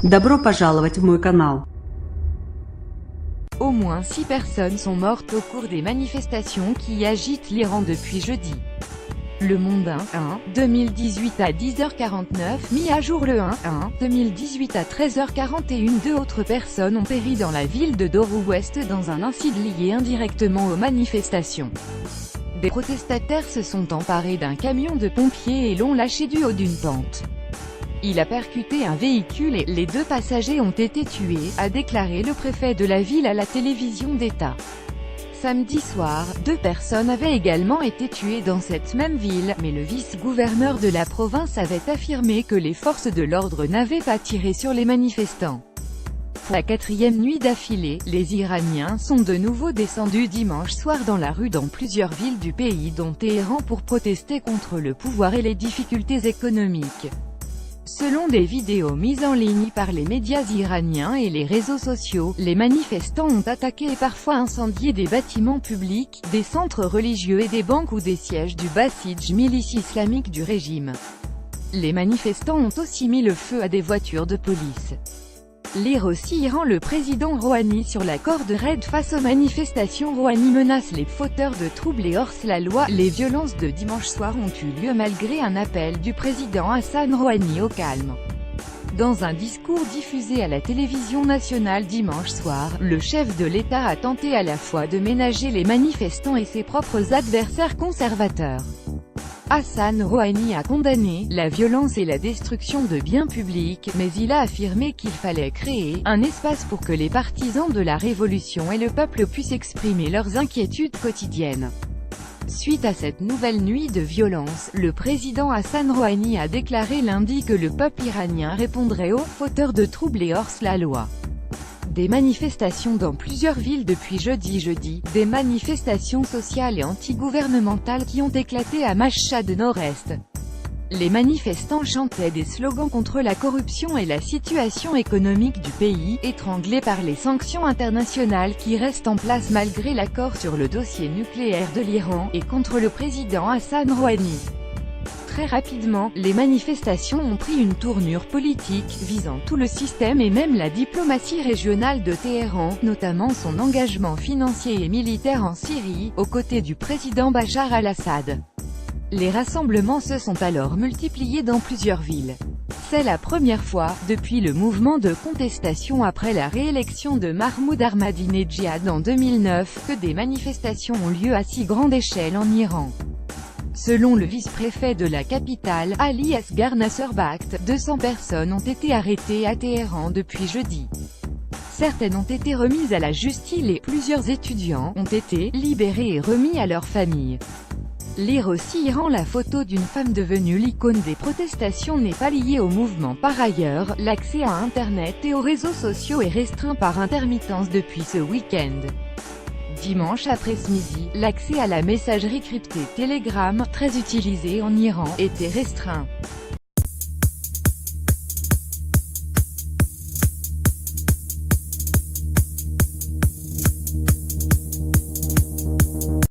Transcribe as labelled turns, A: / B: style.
A: Добро пожаловать в мой канал.
B: Au moins 6 personnes sont mortes au cours des manifestations qui agitent l'Iran depuis jeudi. Le Monde 1/2018 à 10h49, mis à jour le 1/2018 à 13h41. Deux autres personnes ont péri dans la ville de Doro-Ouest dans un incident lié indirectement aux manifestations. Des protestataires se sont emparés d'un camion de pompiers et l'ont lâché du haut d'une pente. Il a percuté un véhicule et les deux passagers ont été tués, a déclaré le préfet de la ville à la télévision d'État. Samedi soir, 2 personnes avaient également été tuées dans cette même ville, mais le vice-gouverneur de la province avait affirmé que les forces de l'ordre n'avaient pas tiré sur les manifestants. Pour la 4e nuit d'affilée, les Iraniens sont de nouveau descendus dimanche soir dans la rue dans plusieurs villes du pays dont Téhéran pour protester contre le pouvoir et les difficultés économiques. Selon des vidéos mises en ligne par les médias iraniens et les réseaux sociaux, les manifestants ont attaqué et parfois incendié des bâtiments publics, des centres religieux et des banques ou des sièges du Basij, milice islamique du régime. Les manifestants ont aussi mis le feu à des voitures de police. Lire aussi Iran. Le président Rouhani sur la corde raide face aux manifestations. Rouhani menace les fauteurs de troubles et hors-la-loi. Les violences de dimanche soir ont eu lieu malgré un appel du président Hassan Rouhani au calme. Dans un discours diffusé à la télévision nationale dimanche soir, le chef de l'État a tenté à la fois de ménager les manifestants et ses propres adversaires conservateurs. Hassan Rouhani a condamné la violence et la destruction de biens publics, mais il a affirmé qu'il fallait créer un espace pour que les partisans de la révolution et le peuple puissent exprimer leurs inquiétudes quotidiennes. Suite à cette nouvelle nuit de violence, le président Hassan Rouhani a déclaré lundi que le peuple iranien répondrait aux fauteurs de troubles et hors-la-loi. Des manifestations dans plusieurs villes depuis jeudi, des manifestations sociales et anti-gouvernementales qui ont éclaté à Mashhad Nord-Est. Les manifestants chantaient des slogans contre la corruption et la situation économique du pays, étranglé par les sanctions internationales qui restent en place malgré l'accord sur le dossier nucléaire de l'Iran, et contre le président Hassan Rouhani. Très rapidement, les manifestations ont pris une tournure politique, visant tout le système et même la diplomatie régionale de Téhéran, notamment son engagement financier et militaire en Syrie, aux côtés du président Bachar al-Assad. Les rassemblements se sont alors multipliés dans plusieurs villes. C'est la première fois, depuis le mouvement de contestation après la réélection de Mahmoud Ahmadinejad en 2009, que des manifestations ont lieu à si grande échelle en Iran. Selon le vice-préfet de la capitale, Ali Asghar Nasserbakht, 200 personnes ont été arrêtées à Téhéran depuis jeudi. Certaines ont été remises à la justice et plusieurs étudiants ont été libérés et remis à leurs familles. Lire aussi Iran. La photo d'une femme devenue l'icône des protestations n'est pas liée au mouvement. Par ailleurs, l'accès à Internet et aux réseaux sociaux est restreint par intermittence depuis ce week-end. Dimanche après-midi, l'accès à la messagerie cryptée Telegram, très utilisée en Iran, était restreint.